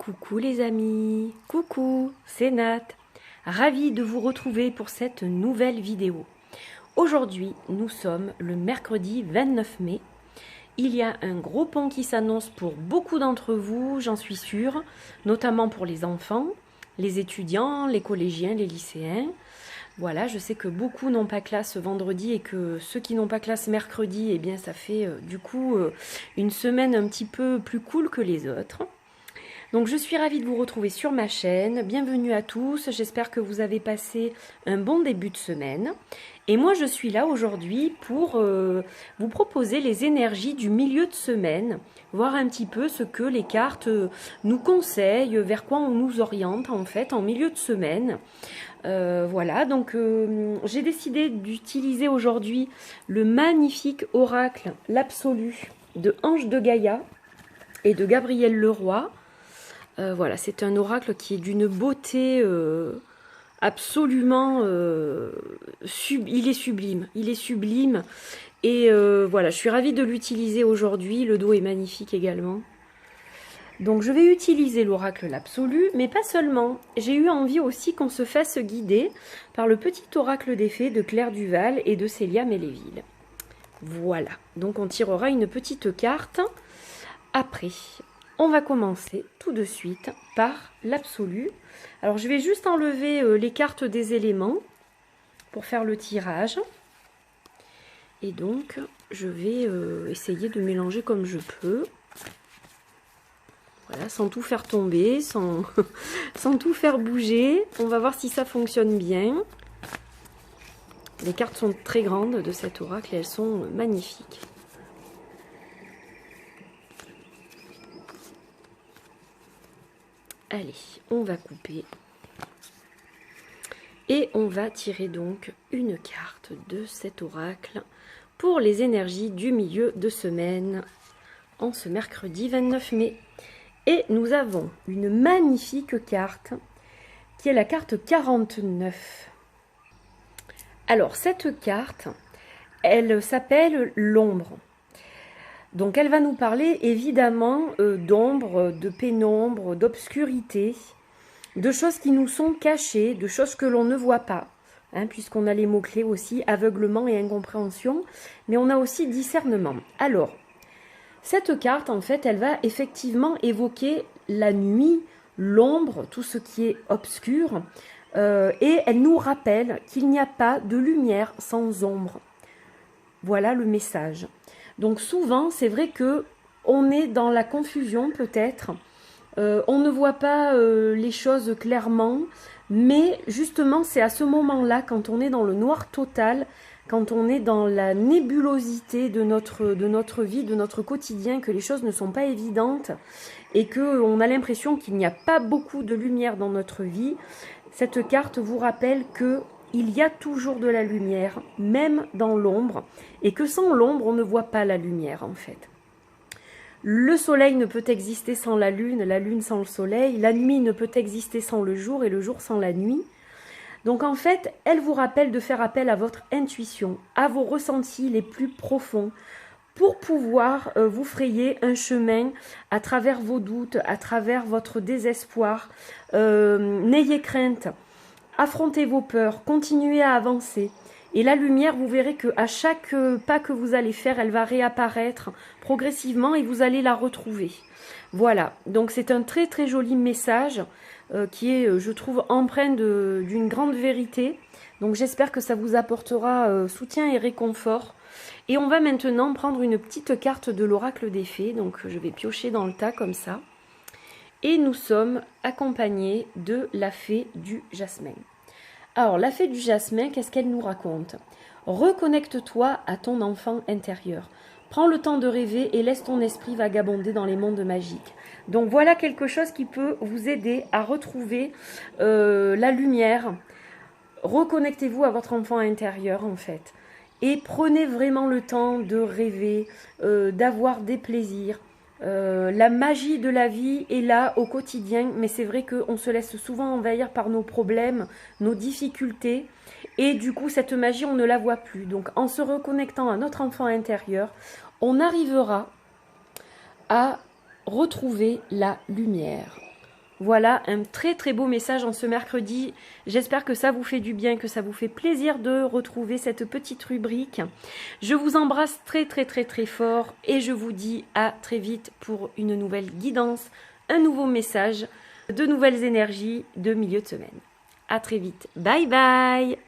Coucou les amis, coucou, c'est Nat. Ravie de vous retrouver pour cette nouvelle vidéo. Aujourd'hui, nous sommes le mercredi 29 mai. Il y a un gros pont qui s'annonce pour beaucoup d'entre vous, j'en suis sûre, notamment pour les enfants, les étudiants, les collégiens, les lycéens. Voilà, je sais que beaucoup n'ont pas classe vendredi et que ceux qui n'ont pas classe mercredi, eh bien ça fait du coup une semaine un petit peu plus cool que les autres. Donc je suis ravie de vous retrouver sur ma chaîne, bienvenue à tous, j'espère que vous avez passé un bon début de semaine. Et moi je suis là aujourd'hui pour vous proposer les énergies du milieu de semaine, voir un petit peu ce que les cartes nous conseillent, vers quoi on nous oriente en fait en milieu de semaine. Voilà, donc j'ai décidé d'utiliser aujourd'hui le magnifique oracle, l'absolu de Ange de Gaïa et de Gabriel Leroy. Voilà, c'est un oracle qui est d'une beauté absolument... il est sublime. Et voilà, je suis ravie de l'utiliser aujourd'hui. Le dos est magnifique également. Donc je vais utiliser l'oracle l'absolu, mais pas seulement. J'ai eu envie aussi qu'on se fasse guider par le petit oracle des fées de Claire Duval et de Célia Méléville. Voilà, donc on tirera une petite carte après. On va commencer tout de suite par l'absolu. Alors je vais juste enlever les cartes des éléments pour faire le tirage. Et donc je vais essayer de mélanger comme je peux. Voilà, sans tout faire tomber, sans tout faire bouger. On va voir si ça fonctionne bien. Les cartes sont très grandes de cet oracle et elles sont magnifiques. Allez, on va couper. Et on va tirer donc une carte de cet oracle pour les énergies du milieu de semaine en ce mercredi 29 mai. Et nous avons une magnifique carte qui est la carte 49. Alors cette carte, elle s'appelle l'ombre. Donc elle va nous parler évidemment d'ombre, de pénombre, d'obscurité, de choses qui nous sont cachées, de choses que l'on ne voit pas, hein, puisqu'on a les mots-clés aussi, aveuglement et incompréhension, mais on a aussi discernement. Alors, cette carte, en fait, elle va effectivement évoquer la nuit, l'ombre, tout ce qui est obscur, et elle nous rappelle qu'il n'y a pas de lumière sans ombre. Voilà le message. Donc souvent, c'est vrai que on est dans la confusion peut-être, on ne voit pas les choses clairement, mais justement c'est à ce moment-là, quand on est dans le noir total, quand on est dans la nébulosité de notre vie, de notre quotidien, que les choses ne sont pas évidentes et qu'on a l'impression qu'il n'y a pas beaucoup de lumière dans notre vie, cette carte vous rappelle que il y a toujours de la lumière, même dans l'ombre, et que sans l'ombre, on ne voit pas la lumière en fait. Le soleil ne peut exister sans la lune sans le soleil, la nuit ne peut exister sans le jour et le jour sans la nuit. Donc en fait, elle vous rappelle de faire appel à votre intuition, à vos ressentis les plus profonds, pour pouvoir vous frayer un chemin à travers vos doutes, à travers votre désespoir. N'ayez crainte. Affrontez vos peurs, continuez à avancer. Et la lumière, vous verrez qu'à chaque pas que vous allez faire, elle va réapparaître progressivement et vous allez la retrouver. Voilà, donc c'est un très très joli message qui est, je trouve, empreint d'une grande vérité. Donc j'espère que ça vous apportera soutien et réconfort. Et on va maintenant prendre une petite carte de l'oracle des fées. Donc je vais piocher dans le tas comme ça. Et nous sommes accompagnés de la fée du jasmin. Alors, la fée du jasmin, qu'est-ce qu'elle nous raconte? Reconnecte-toi à ton enfant intérieur. Prends le temps de rêver et laisse ton esprit vagabonder dans les mondes magiques. Donc voilà quelque chose qui peut vous aider à retrouver la lumière. Reconnectez-vous à votre enfant intérieur en fait. Et prenez vraiment le temps de rêver, d'avoir des plaisirs. La magie de la vie est là au quotidien, mais c'est vrai qu'on se laisse souvent envahir par nos problèmes, nos difficultés, et du coup cette magie on ne la voit plus. Donc en se reconnectant à notre enfant intérieur, on arrivera à retrouver la lumière. Voilà un très beau message en ce mercredi. J'espère que ça vous fait du bien, que ça vous fait plaisir de retrouver cette petite rubrique. Je vous embrasse très fort et je vous dis à très vite pour une nouvelle guidance, un nouveau message, de nouvelles énergies de milieu de semaine. À très vite. Bye bye!